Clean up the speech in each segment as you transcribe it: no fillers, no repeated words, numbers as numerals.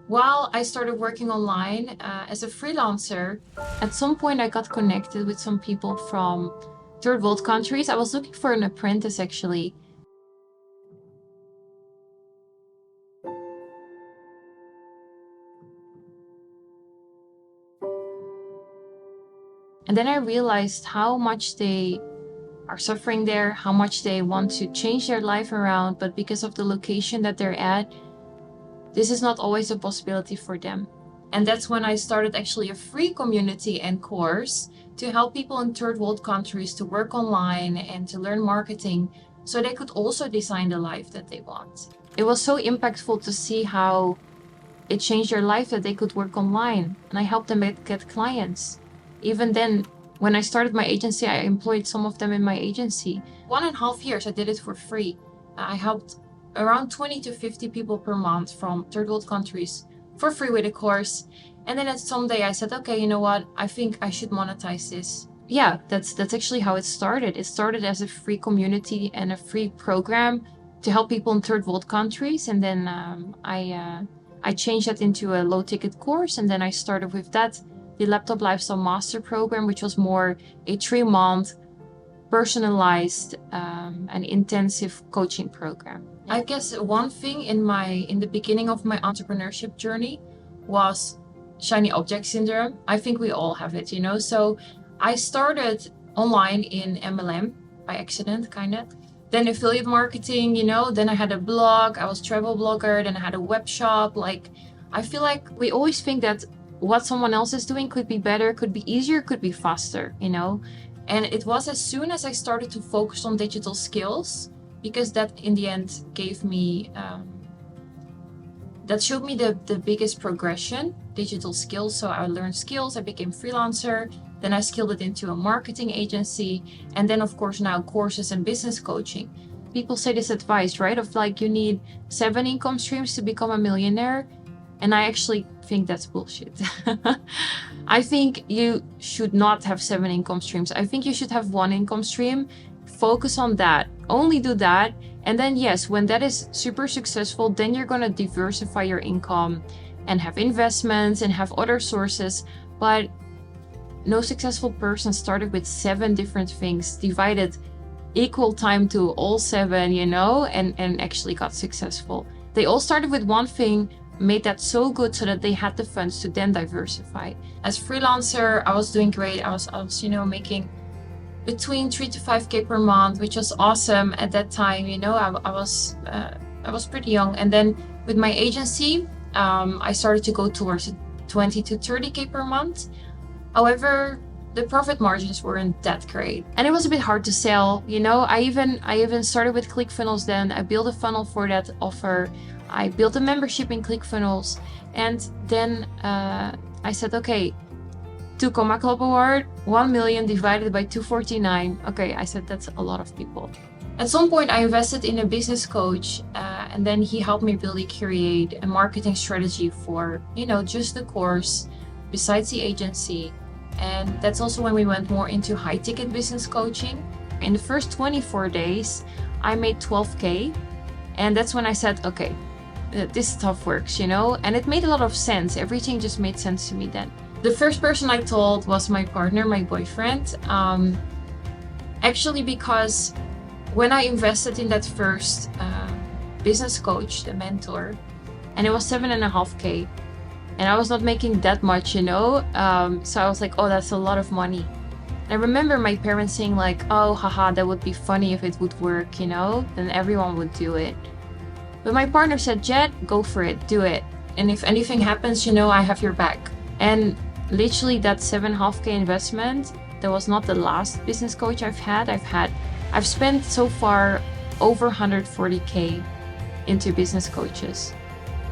While I started working online as a freelancer, at some point I got connected with some people from third world countries. I was looking for an apprentice actually. And then I realized how much they are suffering there, how much they want to change their life around, but because of the location that they're at, this is not always a possibility for them. And that's when I started actually a free community and course to help people in third world countries to work online and to learn marketing so they could also design the life that they want. It was so impactful to see how it changed their life that they could work online, and I helped them get clients. Even then, when I started my agency, I employed some of them in my agency. 1.5 years, I did it for free. I helped around 20 to 50 people per month from third world countries for free with a course. And then at some day I said, okay, you know what? I think I should monetize this. Yeah, that's actually how it started. It started as a free community and a free program to help people in third world countries. And then I changed that into a low ticket course. And then I started with that, the Laptop Lifestyle Master Program, which was more a 3-month personalized and intensive coaching program. I guess one thing in the beginning of my entrepreneurship journey was shiny object syndrome. I think we all have it, you know. So I started online in MLM by accident, kind of. Then affiliate marketing, you know. Then I had a blog. I was travel blogger. Then I had a web shop. Like, I feel like we always think that what someone else is doing could be better, could be easier, could be faster, you know. And it was as soon as I started to focus on digital skills, because that in the end gave me, that showed me the biggest progression, digital skills. So I learned skills, I became freelancer, then I skilled it into a marketing agency. And then of course now courses and business coaching. People say this advice, right? Of like, you need 7 income streams to become a millionaire. And I actually think that's bullshit. I think you should not have 7 income streams. I think you should have 1 income stream, focus on that, only do that. And then yes, when that is super successful, then you're gonna diversify your income and have investments and have other sources. But no successful person started with 7 different things, divided equal time to all 7, you know, and actually got successful. They all started with one thing, made that so good so that they had the funds to then diversify. As freelancer, I was doing great. I was, you know, making between 3 to 5K per month, which was awesome at that time. You know, I was pretty young. And then with my agency, I started to go towards 20 to 30K per month. However, the profit margins weren't that great, and it was a bit hard to sell. You know, I even started with ClickFunnels. Then I built a funnel for that offer. I built a membership in ClickFunnels, and then I said, okay, 2 Comma Club Award, 1 million divided by 249. Okay, I said that's a lot of people. At some point, I invested in a business coach, and then he helped me really create a marketing strategy for, you know, just the course, besides the agency. And that's also when we went more into high ticket business coaching. In the first 24 days, I made 12K. And that's when I said, okay, this stuff works, you know? And it made a lot of sense. Everything just made sense to me then. The first person I told was my partner, my boyfriend. Actually, because when I invested in that first business coach, the mentor, and it was 7.5K, and I was not making that much, you know? So I was like, oh, that's a lot of money. And I remember my parents saying like, oh, haha, that would be funny if it would work, you know? Then everyone would do it. But my partner said, Jet, go for it, do it. And if anything happens, you know, I have your back. And literally that 7.5K investment, that was not the last business coach I've had. I've spent so far over 140K into business coaches.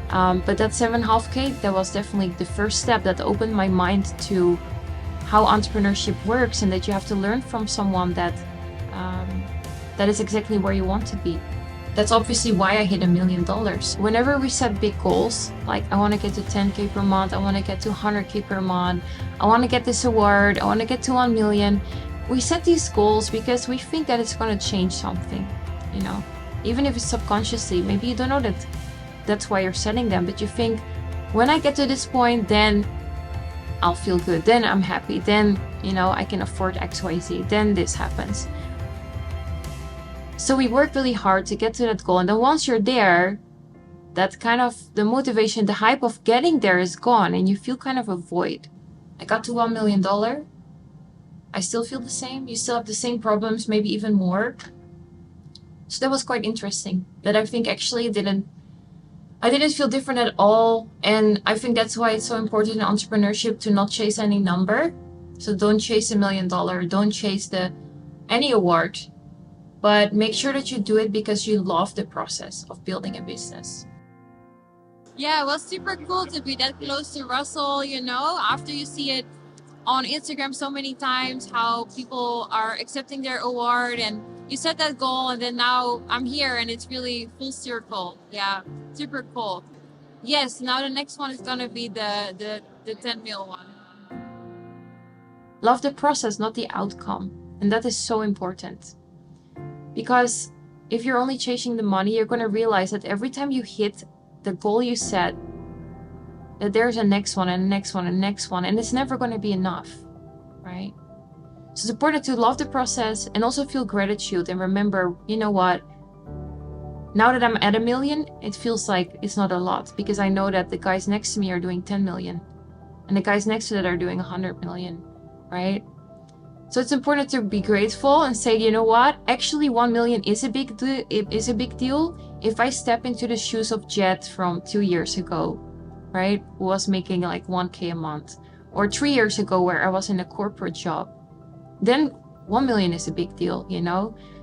But that 7.5K, that was definitely the first step that opened my mind to how entrepreneurship works, and that you have to learn from someone that is exactly where you want to be. That's obviously why I hit $1 million. Whenever we set big goals, like I want to get to 10K per month, I want to get to 100K per month, I want to get this award, I want to get to 1 million. We set these goals because we think that it's going to change something, you know, even if it's subconsciously. Maybe you don't know that that's why you're setting them, but you think when I get to this point, then I'll feel good. Then I'm happy. Then, I can afford XYZ. Then this happens. So we work really hard to get to that goal. And then once you're there, that kind of the motivation, the hype of getting there is gone, and you feel kind of a void. I got to $1 million. I still feel the same. You still have the same problems, maybe even more. So that was quite interesting. That I think actually I didn't feel different at all. And I think that's why it's so important in entrepreneurship to not chase any number. So don't chase $1 million. Don't chase any award. But make sure that you do it because you love the process of building a business. Yeah, it was super cool to be that close to Russell, after you see it on Instagram so many times, how people are accepting their award, and you set that goal, and then now I'm here and it's really full circle. Yeah, super cool. Yes, now the next one is gonna be the 10 mil one. Love the process, not the outcome. And that is so important. Because if you're only chasing the money, you're gonna realize that every time you hit the goal you set, that there's a next one and a next one and next one, and it's never going to be enough, right? So it's important to love the process and also feel gratitude and remember, you know what? Now that I'm at $1 million, it feels like it's not a lot because I know that the guys next to me are doing 10 million and the guys next to that are doing 100 million, right? So it's important to be grateful and say, you know what? Actually, 1 million is a big deal. It is a big deal. If I step into the shoes of Jet from 2 years ago, right, who was making like 1K a month, or 3 years ago where I was in a corporate job, then 1 million is a big deal,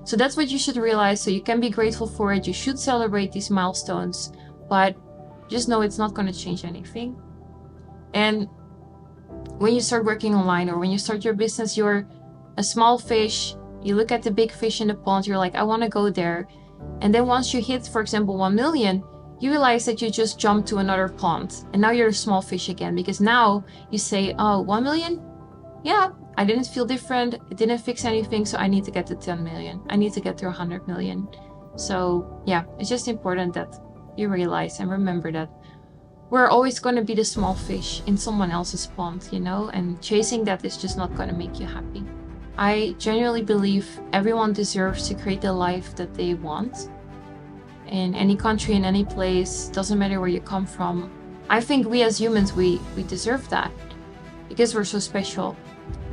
So that's what you should realize. So you can be grateful for it. You should celebrate these milestones, but just know it's not going to change anything. And when you start working online or when you start your business, you're a small fish. You look at the big fish in the pond. You're like, I want to go there. And then once you hit, for example, 1 million, you realize that you just jumped to another pond. And now you're a small fish again, because now you say, oh, 1 million? Yeah, I didn't feel different. It didn't fix anything. So I need to get to 10 million. I need to get to 100 million. So yeah, it's just important that you realize and remember that we're always going to be the small fish in someone else's pond, and chasing that is just not going to make you happy. I genuinely believe everyone deserves to create the life that they want in any country, in any place, doesn't matter where you come from. I think we as humans, we deserve that because we're so special.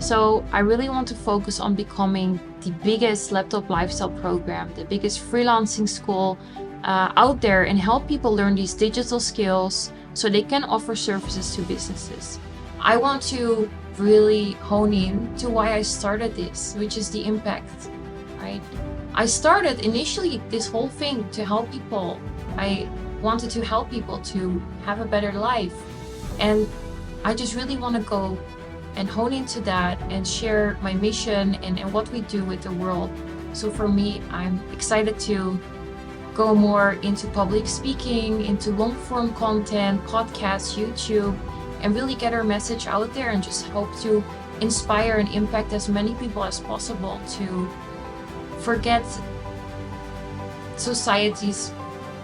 So I really want to focus on becoming the biggest laptop lifestyle program, the biggest freelancing school out there, and help people learn these digital skills so they can offer services to businesses. I want to really hone in to why I started this, which is the impact, right? I started initially this whole thing to help people. I wanted to help people to have a better life. And I just really want to go and hone into that and share my mission and what we do with the world. So for me, I'm excited to go more into public speaking, into long form content, podcasts, YouTube, and really get our message out there and just hope to inspire and impact as many people as possible to forget society's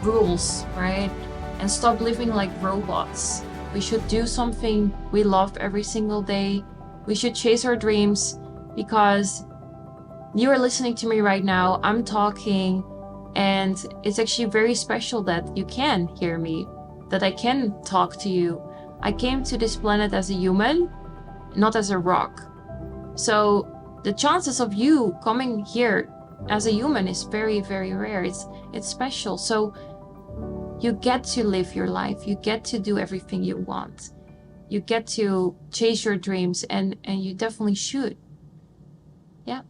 rules, right? And stop living like robots. We should do something we love every single day. We should chase our dreams because you are listening to me right now. I'm talking, and it's actually very special that you can hear me, that I can talk to you. I came to this planet as a human, not as a rock. So the chances of you coming here as a human is very, very rare. It's special. So you get to live your life. You get to do everything you want. You get to chase your dreams, and you definitely should. Yeah.